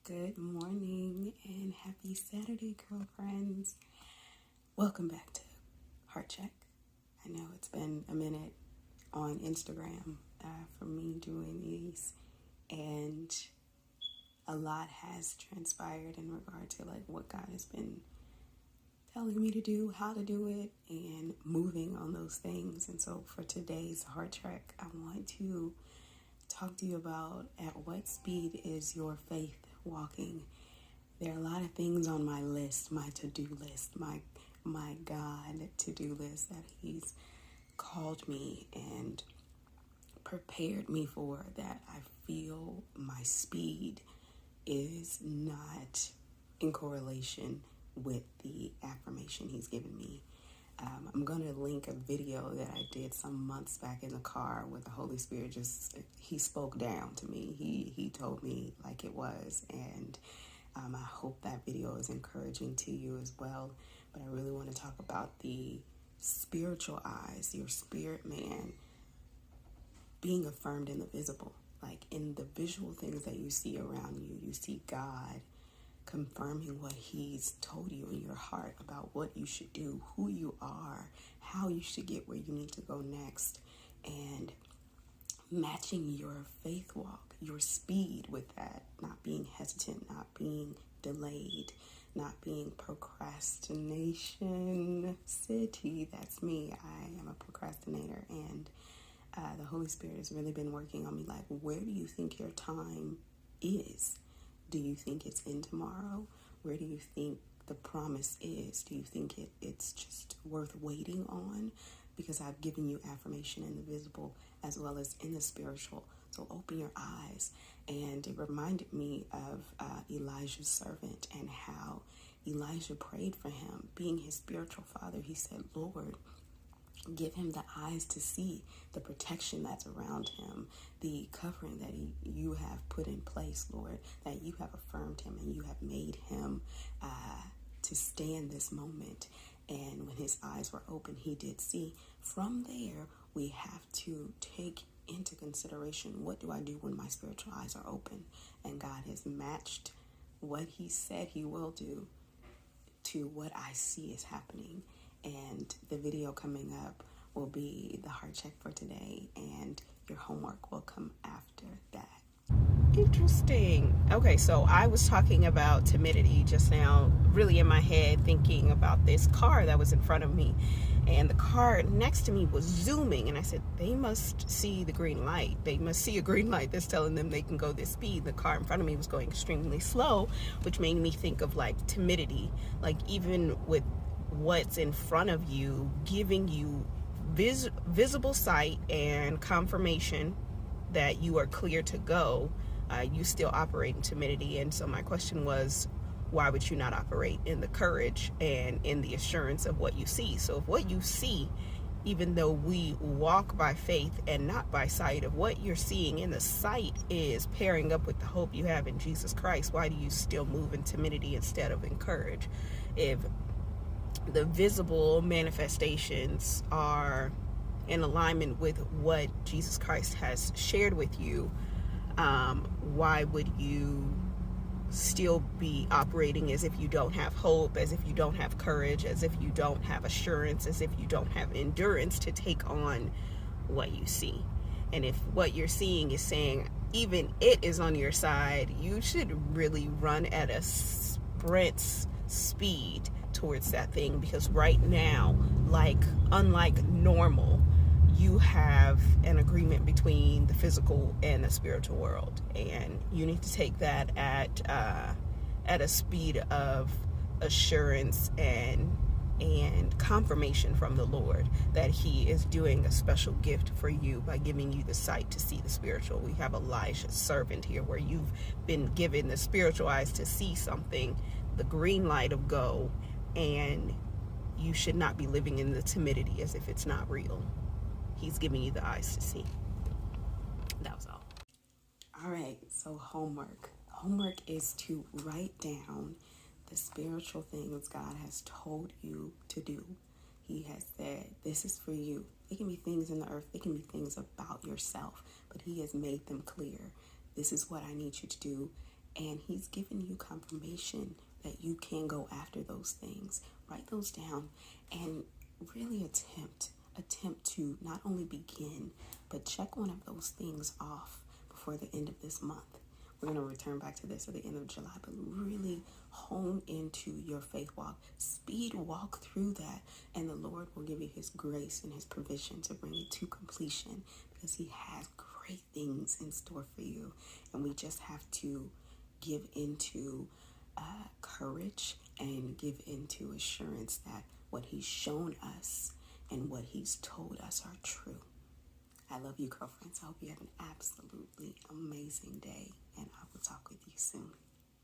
Good morning and happy Saturday, girlfriends. Welcome back to Heart Check. I know it's been a minute on Instagram for me doing these, and a lot has transpired in regard to what God has been telling me to do, how to do it, and moving on those things. And so for today's Heart Check, I want to talk to you about at what speed is your faith walking. There are a lot of things on my list, my to-do list, my God to-do list that He's called me and prepared me for, that I feel my speed is not in correlation with the affirmation He's given me. I'm going to link a video that I did some months back in the car with the Holy Spirit. He spoke down to me. He told me like it was. And I hope that video is encouraging to you as well. But I really want to talk about the spiritual eyes, your spirit man being affirmed in the visible. Like in the visual things that you see around you, you see God confirming what He's told you in your heart about what you should do, who you are, how you should get where you need to go next, and matching your faith walk, your speed with that, not being hesitant, not being delayed, not being procrastination city. That's me. I am a procrastinator, and the Holy Spirit has really been working on me. Like, where do you think your time is? Do you think it's in tomorrow? Where do you think the promise is? Do you think it's just worth waiting on? Because I've given you affirmation in the visible as well as in the spiritual. So open your eyes. And it reminded me of Elijah's servant and how Elijah prayed for him. Being his spiritual father, he said, Lord, give him the eyes to see the protection that's around him, the covering that you have put in place, Lord, that you have affirmed him and you have made him to stand this moment. And when his eyes were open, he did see. From there, we have to take into consideration, what do I do when my spiritual eyes are open? And God has matched what He said He will do to what I see is happening. And the video coming up will be the heart check for today, and your homework will come after that. Interesting. Okay, so I was talking about timidity just now, really in my head, thinking about this car that was in front of me, and the car next to me was zooming, and I said, they must see the green light. They must see a green light that's telling them they can go this speed. The car in front of me was going extremely slow, which made me think of like timidity, like even with what's in front of you, giving you visible sight and confirmation that you are clear to go, you still operate in timidity. And so my question was, why would you not operate in the courage and in the assurance of what you see? So if what you see, even though we walk by faith and not by sight, of what you're seeing in the sight is pairing up with the hope you have in Jesus Christ, why do you still move in timidity instead of in courage? If the visible manifestations are in alignment with what Jesus Christ has shared with you, why would you still be operating as if you don't have hope, as if you don't have courage, as if you don't have assurance, as if you don't have endurance to take on what you see? And if what you're seeing is saying even it is on your side, you should really run at a sprint speed towards that thing, because right now, unlike normal, you have an agreement between the physical and the spiritual world, and you need to take that at a speed of assurance and confirmation from the Lord that He is doing a special gift for you by giving you the sight to see the spiritual. We have Elijah's servant here, where you've been given the spiritual eyes to see something, the green light of go, and you should not be living in the timidity as if it's not real. He's giving you the eyes to see. That was all. All right, so homework. Homework is to write down the spiritual things God has told you to do. He has said, this is for you. It can be things in the earth. It can be things about yourself, but He has made them clear. This is what I need you to do. And he's given you confirmation that you can go after those things. Write those down and really attempt to not only begin, but check one of those things off before the end of this month. We're going to return back to this at the end of July, but really hone into your faith walk. Speed walk through that, and the Lord will give you his grace and his provision to bring it to completion, because he has great things in store for you. And we just have to give into courage and give into assurance that what he's shown us and what he's told us are true. I love you, girlfriends. I hope you have an absolutely amazing day, and I will talk with you soon.